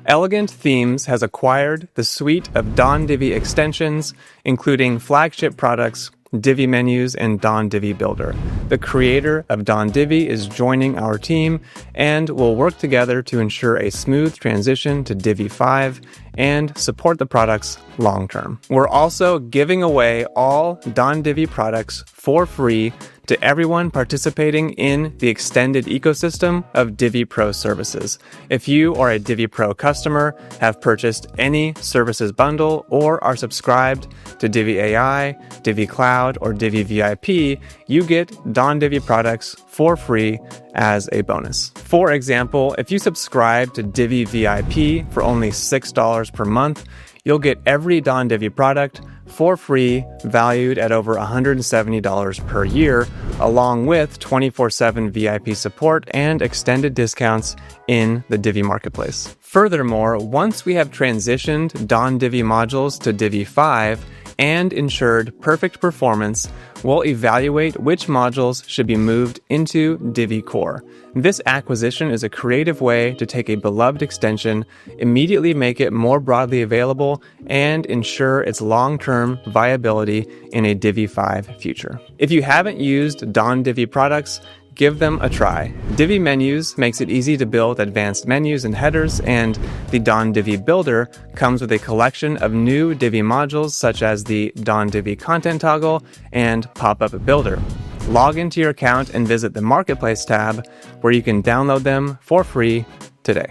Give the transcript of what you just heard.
Elegant Themes has acquired the suite of DonDivi extensions, including flagship products DiviMenus and DonDivi Builder. The creator of DonDivi is joining our team, and we'll work together to ensure a smooth transition to Divi 5 and support the products long term. We're also giving away all DonDivi products for free to everyone participating in the extended ecosystem of Divi Pro services. If you are a Divi Pro customer, have purchased any services bundle, or are subscribed to Divi AI, Divi Cloud, or Divi VIP, you get DonDivi products for free as a bonus. For example, if you subscribe to Divi VIP for only $6 per month, you'll get every DonDivi product for free, valued at over $170 per year, along with 24/7 VIP support and extended discounts in the DiviMarketplace. Furthermore, once we have transitioned DonDivi modules to Divi 5 and ensured perfect performance, we'll evaluate which modules should be moved into Divi Core. This acquisition is a creative way to take a beloved extension, immediately make it more broadly available, and ensure its long-term viability in a Divi 5 future. If you haven't used DonDivi products, give them a try. DiviMenus makes it easy to build advanced menus and headers, and the DonDivi Builder comes with a collection of new Divi modules such as the DonDivi Content Toggle and Pop-Up Builder. Log into your account and visit the Marketplace tab, where you can download them for free today.